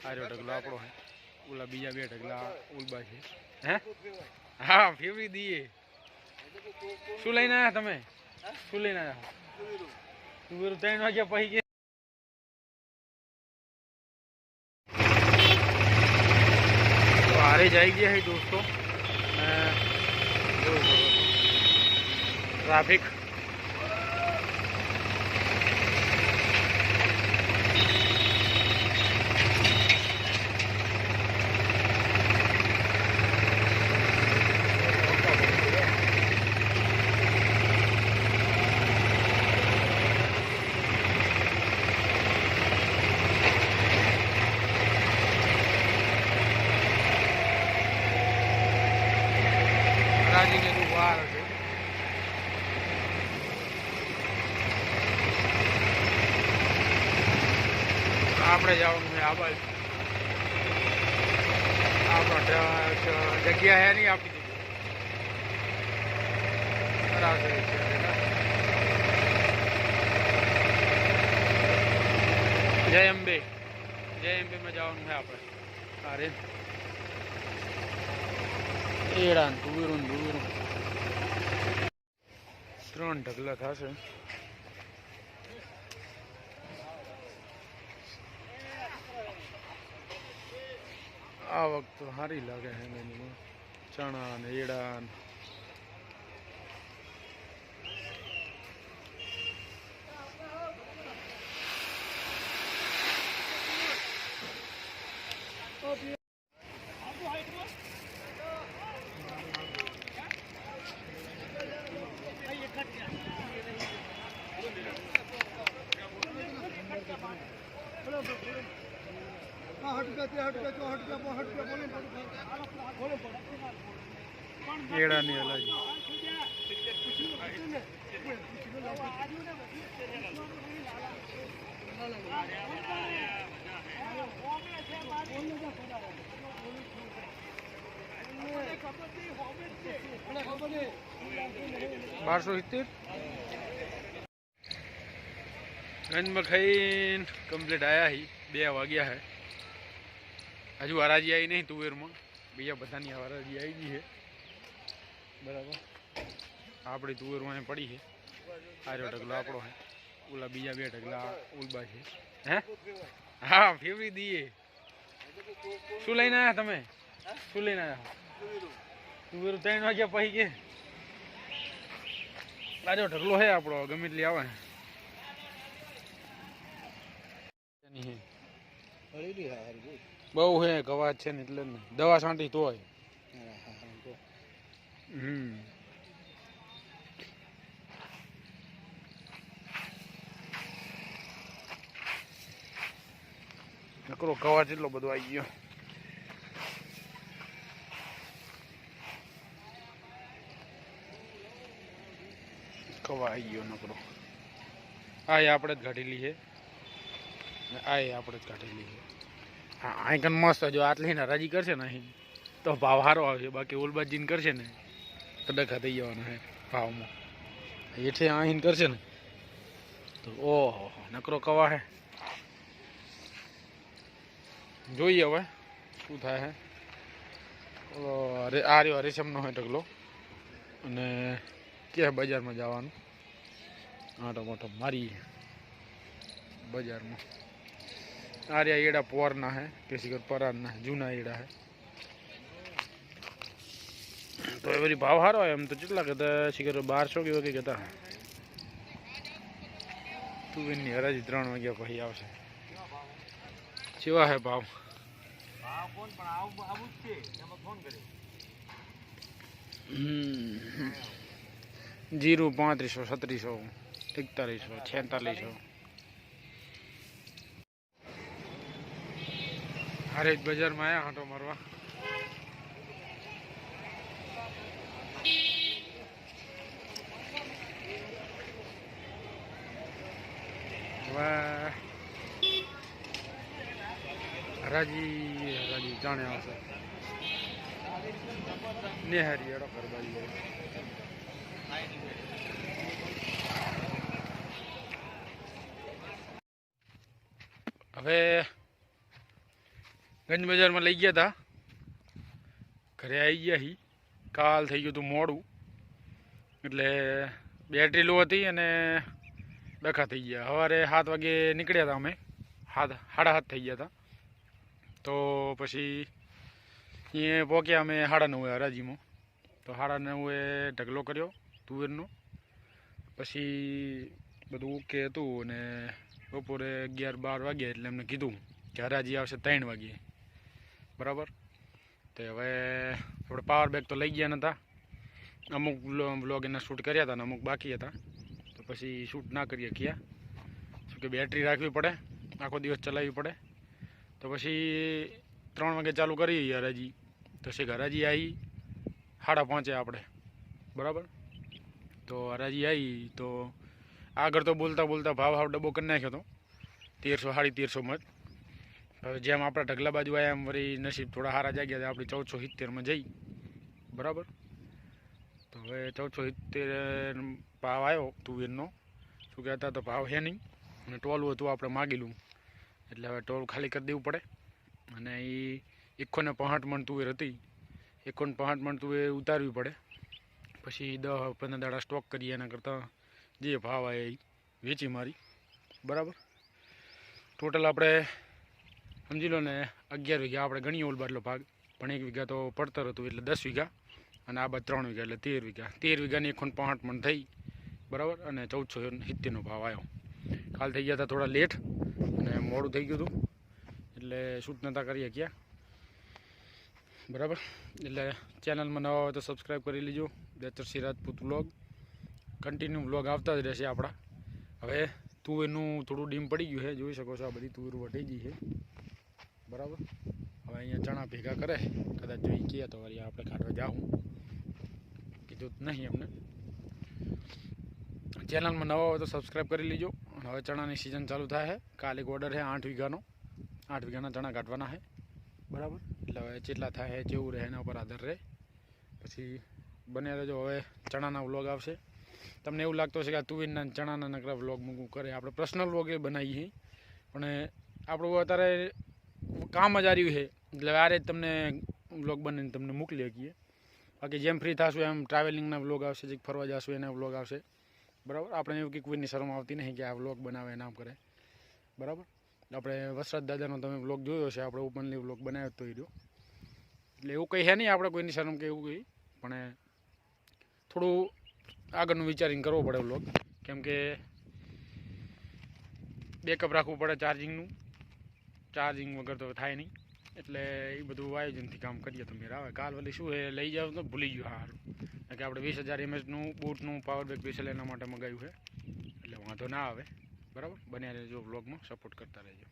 આર્યો ઢગલો આપણો હે, ઓલા બીજા બે ઢગલા ઉલબા છે હે. હા ફેવરી દઈએ. શું લઈને આવ્યા તમે? શું લઈને આવ્યા? તુવેરું 3 વાગ્યા પછી કે હારે જ આવી ગયા છે દોસ્તો. ટ્રાફિક રાજીને તું વાર છે. આપણે જવાનું છે આ બાજુ. આપણો જગ્યા હે નહીં આપી દીધી. જય અંબે માં જવાનું છે આપણે. અરે એડા ધુવીરું 3 ઢગલા થશે. આ વખત સારી લાગે છે એની ચણા ને એડા ને. એડાની અલાજી $1270 गंज में खाई कम्प्लीट आया ही 2 वाग्या है. हजू हराजी आई नहीं तुवेर में बीजा बधानी हराजी आई गई है बराबर. आपड़ी तुवेर में पड़ी है. आर्यो ढगलो आपड़ो है, ओला बीजा बे ढगला उलबा है हैं. हाँ फेवरी दीए. શું લઈને આવ્યા તમે? શું લઈને આવ્યા? તુવેરું 3 વાગ્યા પછી કે આર્યો ઢગલો હે આપણો ગમે એટલી આવે. બહુ હે ગવાજ છે ને એટલે ને દવા છાંટી તોય. નકરો ગવાજ એટલો બધો આવી ગયો. કવા આવી ગયો નકરો. આ આપણે જ કાઢેલી છે. આ આપણે જ કાઢેલી છે. હા અહીં કન મસ્ત. જો આટલી ને રાજી કરશે ને અહીં તો ભાવ સારો આવશે. બાકી ઓલબાજીને કરશે ને તો ડખા થઈ જવાના છે ભાવમાં. એઠે અહીં કરશે ને તો ઓહો નકરો કવા હે. જોઈએ હવે શું થાય હે. આ રહ્યો રેશમનો હોય ઢગલો અને ક્યાં બજારમાં જવાનું આટો મોટો મારી બજારમાં. આ રહ્યા એડા પોરના હે કે શિખર પરારના જૂના એડા હે. તો એ બધી ભાવ સારો હોય એમ તો કેટલા કહેતા શિખર 1200 કેવા કંઈ કહેતા. તુવેરની હરાજી 3 વાગ્યા પછી આવશે. કેવા હે ભાવ? जीरू 3500 3700 4600 हरेज बाजार में आया हाटो मारवा. हराजी जाने आवशे नेहारी एडो करबाई. હવે ગંજ બજારમાં લઈ ગયા હતા, ઘરે આવી ગયા હી. કાલ થઈ ગયું હતું મોડું, એટલે બેટરી લો હતી અને ડખા થઈ ગયા. સવારે 7 વાગે નીકળ્યા હતા અમે, 7:30 થઈ ગયા હતા. તો પછી એ પહોંચ્યા અમે 9:30 હરાજીમાં. તો 9:30 ઢગલો કર્યો તુવેરનો. પછી બધું ઓકે હતું અને બપોરે 11-12 વાગ્યા એટલે એમને કીધું કે હરાજી આવશે 3 વાગ્યે, બરાબર. તો હવે આપણે પાવર બેગ તો લઈ ગયા નહોતા, અમુક વ્લોગ એના શૂટ કર્યા હતા ને અમુક બાકી હતા. તો પછી શૂટ ના કરીએ ક્યાં, શું કે બેટરી રાખવી પડે, આખો દિવસ ચલાવવી પડે. તો પછી 3 વાગે ચાલુ કરી હરાજી. તો શેખ હરાજી આવી 5:30 આપણે, બરાબર. તો હરાજી આવી તો આગળ તો બોલતા બોલતા ભાવ ડબ્બો કરી નાખ્યો હતો 1300-1350 જ. હવે જેમ આપણા ઢગલા બાજુ આવ્યા એમ વળી નસીબ થોડા સારા જાગ્યા હતા, આપણી 1470માં જઈ, બરાબર. તો હવે 1470 ભાવ આવ્યો તુવેરનો. શું કહેતા તો ભાવ છે નહીં, અને ટોલું હતું આપણે માગેલું, એટલે હવે ટોલ ખાલી કરી દેવું પડે. અને એ 51 મણ તુવેર હતી, 51 મણ તુવેર ઉતારવી પડે. પછી 10-15 દાડા સ્ટોક કરીએ, એના કરતાં જે ભાવ આવે એ વેચી મારી, બરાબર. ટોટલ આપણે સમજી લો ને 11 વીઘા આપણે ગણીએ ઓલ બાટલો ભાગ, પણ 1 વીઘા તો પડતર હતું એટલે 10 વીઘા, અને આ બાદ 3 વીઘા એટલે 13 વીઘા. 13 વીઘાની 51 મણ થઈ, બરાબર. અને 1470નો ભાવ આવ્યો. કાલ થઈ ગયા હતા થોડા લેટ અને મોડું થઈ ગયું હતું, એટલે શૂટ નહોતા કરી શક્યા, બરાબર. એટલે ચેનલમાં નવા હોય તો સબસ્ક્રાઈબ કરી લેજો. બેચરસી રાજપૂત વ્લોગ કન્ટિન્યુ વ્લોગ આવતા જ રહેશે આપણા. હવે તુવેરનું થોડું ડીમ પડી ગયું છે, જોઈ શકો છો. આ બધી તુવેર વટી ગઈ છે, બરાબર. હવે અહીંયા ચણા ભેગા કરે, કદાચ જોઈ ગયા તો વળી આપણે કાઢવા જાઉં, કીધું નહીં એમને. ચેનલમાં નવા હોય તો સબસ્ક્રાઈબ કરી લેજો. હવે ચણાની સિઝન ચાલુ થાય છે. કાલે એક ઓર્ડર છે 8 વીઘાનો, 8 વીઘાના ચણા કાઢવાના છે, બરાબર. એટલે હવે જેટલા થાય જેવું રહે એના ઉપર આધાર રહે. પછી બને રહેજો, હવે ચણાના વ્લોગ આવશે. તમને એવું લાગતું હશે કે આ તુવેરના ચણાના નકરા વ્લોગ મૂકવું કરે, આપણે પર્સનલ વ્લોગ એ બનાવીએ, પણ આપણું અત્યારે કામ જ આવ્યું છે, એટલે આરે જ તમને વ્લોગ બનાવીને તમને મોકલી શકીએ. બાકી જેમ ફ્રી થશું એમ ટ્રાવેલિંગના વ્લોગ આવશે, જે ફરવા જશું એના વ્લોગ આવશે, બરાબર. આપણે એવું કે કોઈની શરમ આવતી નહીં કે આ વ્લોગ બનાવે નામ કરે, બરાબર. આપણે વસરાજ દાદાનો તમે વ્લોગ જોયો છે, આપણે ઓપનલી વ્લોગ બનાવ્યો તો એ રહ્યો, એટલે એવું કંઈ છે નહીં આપણે કોઈની શરમ કે એવું કંઈ, પણ થોડું આગળનું વિચારીને કરવો પડે વ્લોગ, કેમ કે બેકઅપ રાખવું પડે ચાર્જિંગ વગર તો થાય નહીં. એટલે એ બધું આયોજનથી કામ કરીએ તો મેળ આવે. કાલ વળી શું એ લઈ જાવ તો ભૂલી ગયું સારું, કે આપણે 20,000 mAhનું બૂટનું પાવર બેગ સ્પેશિયલ એના માટે મંગાવ્યું છે, એટલે વાંધો ના આવે, બરાબર. બન્યા રહેજો વ્લોગમાં, સપોર્ટ કરતા રહેજો.